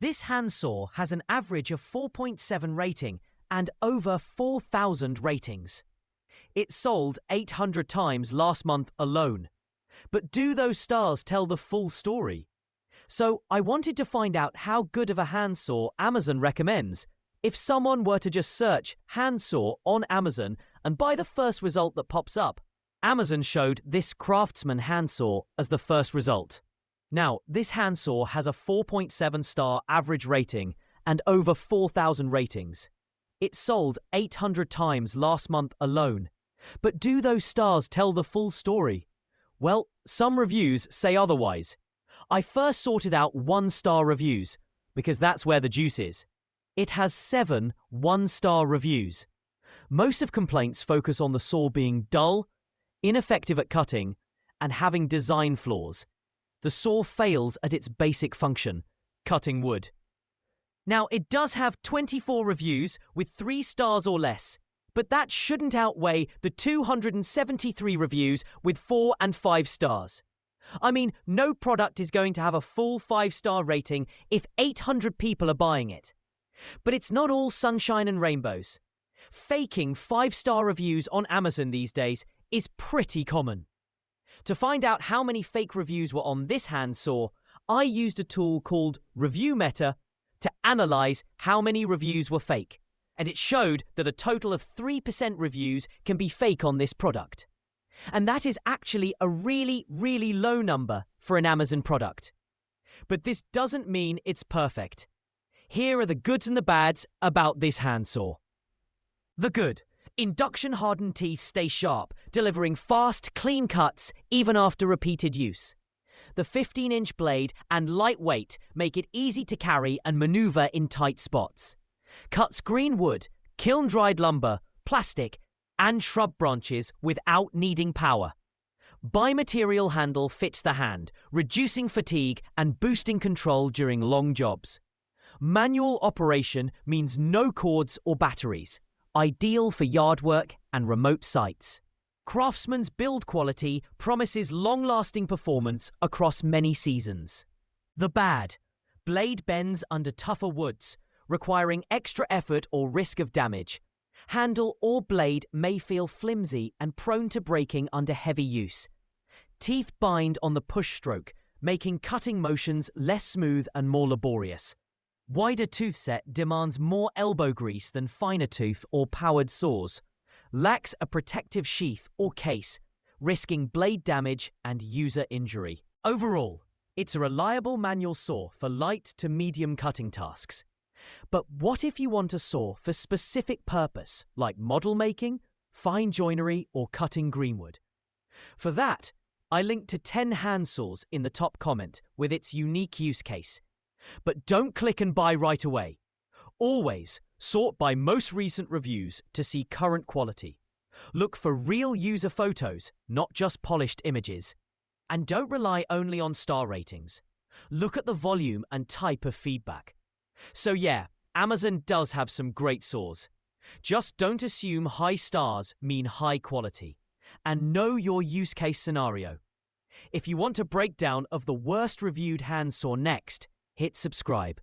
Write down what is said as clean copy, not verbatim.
This handsaw has an average of 4.7 rating and over 4,000 ratings. It sold 800 times last month alone. But do those stars tell the full story? So I wanted to find out how good of a handsaw Amazon recommends. If someone were to just search handsaw on Amazon and buy the first result that pops up, Amazon showed this Craftsman handsaw as the first result. Now, this handsaw has a 4.7-star average rating and over 4,000 ratings. It sold 800 times last month alone. But do those stars tell the full story? Well, some reviews say otherwise. I first sorted out 1-star reviews, because that's where the juice is. It has 7 1-star reviews. Most of complaints focus on the saw being dull, ineffective at cutting, and having design flaws. The saw fails at its basic function, cutting wood. Now, it does have 24 reviews with 3 stars or less, but that shouldn't outweigh the 273 reviews with 4 and 5 stars. I mean, no product is going to have a full 5-star rating if 800 people are buying it. But it's not all sunshine and rainbows. Faking 5-star reviews on Amazon these days is pretty common. To find out how many fake reviews were on this handsaw, I used a tool called Review Meta to analyze how many reviews were fake, and it showed that a total of 3% reviews can be fake on this product. And that is actually a really, really low number for an Amazon product. But this doesn't mean it's perfect. Here are the goods and the bads about this handsaw. The good. Induction-hardened teeth stay sharp, delivering fast, clean cuts even after repeated use. The 15-inch blade and lightweight make it easy to carry and maneuver in tight spots. Cuts green wood, kiln-dried lumber, plastic, and shrub branches without needing power. Bimaterial handle fits the hand, reducing fatigue and boosting control during long jobs. Manual operation means no cords or batteries. Ideal for yard work and remote sites. Craftsman's build quality promises long-lasting performance across many seasons. The bad. Blade bends under tougher woods, requiring extra effort or risk of damage. Handle or blade may feel flimsy and prone to breaking under heavy use. Teeth bind on the push stroke, making cutting motions less smooth and more laborious. Wider tooth set demands more elbow grease than finer tooth or powered saws. Lacks a protective sheath or case, risking blade damage and user injury. Overall, it's a reliable manual saw for light to medium cutting tasks. But what if you want a saw for specific purpose, like model making, fine joinery, or cutting greenwood? For that, I linked to 10 handsaws in the top comment with its unique use case. But don't click and buy right away. Always sort by most recent reviews to see current quality. Look for real user photos, not just polished images. And don't rely only on star ratings. Look at the volume and type of feedback. So yeah, Amazon does have some great saws. Just don't assume high stars mean high quality. And know your use case scenario. If you want a breakdown of the worst reviewed handsaw next, hit subscribe.